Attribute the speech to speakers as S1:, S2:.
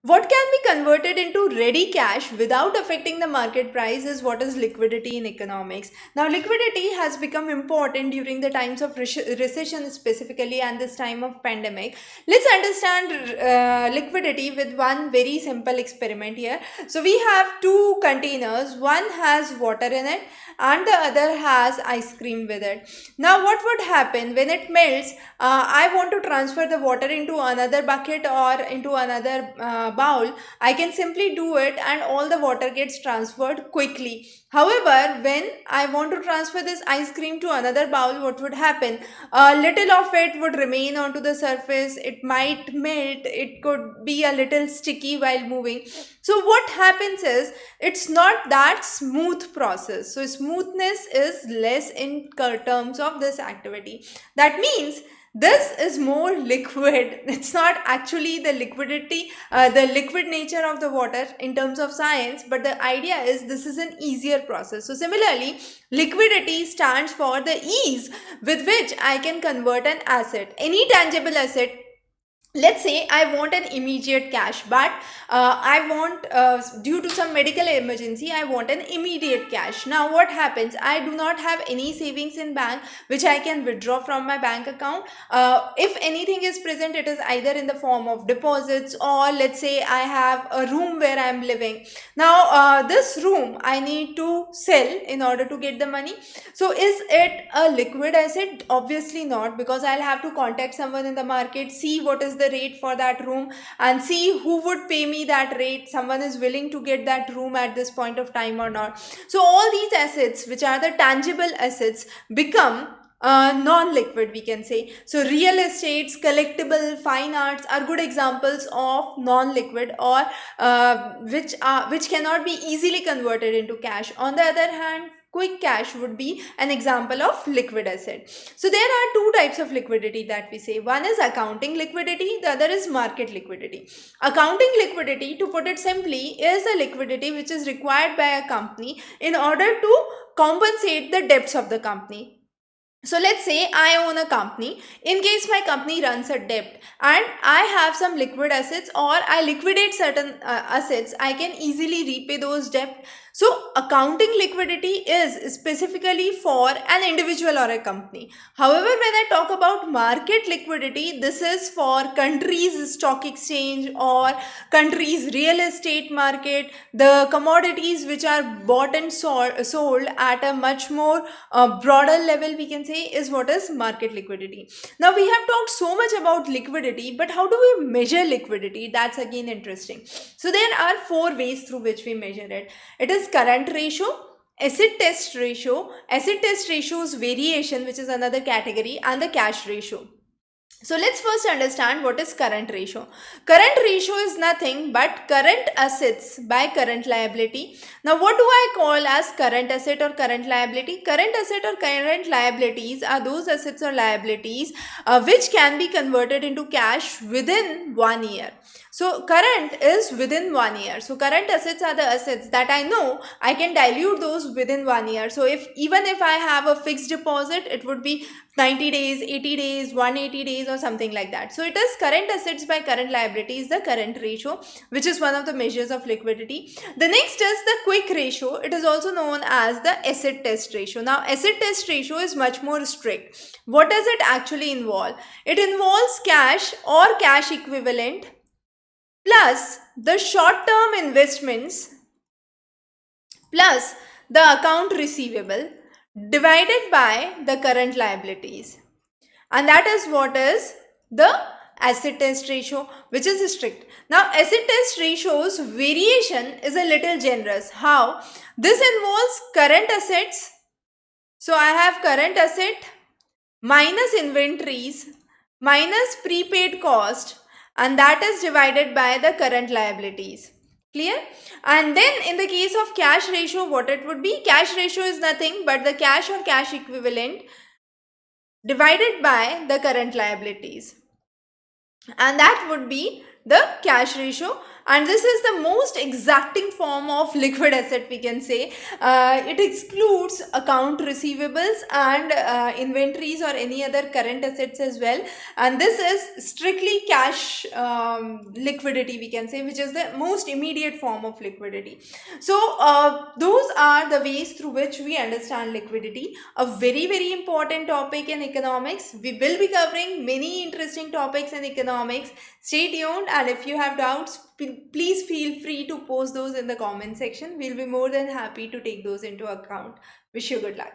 S1: What can be converted into ready cash without affecting the market price is what is liquidity in economics. Now, liquidity has become important during the times of recession specifically and this time of pandemic. Let's understand liquidity with one very simple experiment here. So, we have two containers, one has water in it and the other has ice cream with it. Now, what would happen when it melts? I want to transfer the water into another bucket or into another bowl. I can simply do it and all the water gets transferred quickly. However, when I want to transfer this ice cream to another bowl, what would happen? A little of it would remain onto the surface, it might melt, it could be a little sticky while moving. So, what happens is it's not that smooth process. So, smoothness is less in terms of this activity. That means this is more liquid. It's not actually the liquidity, the liquid nature of the water in terms of science, but the idea is this is an easier process. So similarly, liquidity stands for the ease with which I can convert an asset, any tangible asset. Let's say I want an immediate cash, but I want due to some medical emergency I want an immediate cash. Now what happens? I do not have any savings in bank which I can withdraw from my bank account. If anything is present, it is either in the form of deposits, or let's say I have a room where I am living. Now this room I need to sell in order to get the money. So is it a liquid asset? Obviously not, because I'll have to contact someone in the market, see what is the rate for that room, and see who would pay me that rate. Someone is willing to get that room at this point of time or not. So all these assets, which are the tangible assets, become non-liquid, we can say. So real estates, collectible, fine arts are good examples of non-liquid, or which cannot be easily converted into cash. On the other hand, quick cash would be an example of liquid asset. So there are two types of liquidity that we say. One is accounting liquidity, the other is market liquidity. Accounting liquidity, to put it simply, is the liquidity which is required by a company in order to compensate the debts of the company. So let's say I own a company. In case my company runs a debt and I have some liquid assets, or I liquidate certain assets, I can easily repay those debt. So accounting liquidity is specifically for an individual or a company. However, when I talk about market liquidity, this is for countries' stock exchange or countries' real estate market, the commodities which are bought and sold at a much more broader level, we can say, is what is market liquidity. Now we have talked so much about liquidity, but how do we measure liquidity? That's again interesting. So there are four ways through which we measure it. It is current ratio, acid test ratio's variation, which is another category, and the cash ratio. So let's first understand what is current ratio. Current ratio is nothing but current assets by current liability. Now what do I call as current asset or current liability? Current asset or current liabilities are those assets or liabilities which can be converted into cash within 1 year. So current is within 1 year. So current assets are the assets that I know I can dilute those within 1 year. So even if I have a fixed deposit, it would be 90 days, 80 days, 180 days, or something like that. So it is current assets by current liabilities, the current ratio, which is one of the measures of liquidity. The next is the quick ratio. It is also known as the acid test ratio. Now acid test ratio is much more strict. What does it actually involve? It involves cash or cash equivalent plus the short term investments plus the account receivable divided by the current liabilities, and that is what is the acid test ratio, which is strict. Now acid test ratio's variation is a little generous. How? This involves current assets. So I have current asset minus inventories minus prepaid cost, and that is divided by the current liabilities. Clear? And then in the case of cash ratio, what it would be? Cash ratio is nothing but the cash or cash equivalent divided by the current liabilities, and that would be the cash ratio. and this is the most exacting form of liquid asset, we can say. It excludes account receivables and inventories or any other current assets as well, and this is strictly cash liquidity, we can say, which is the most immediate form of liquidity. So those are the ways through which we understand liquidity, a very very important topic in economics. We will be covering many interesting topics in economics. Stay tuned, and if you have doubts, please feel free to post those in the comment section. We'll be more than happy to take those into account. Wish you good luck.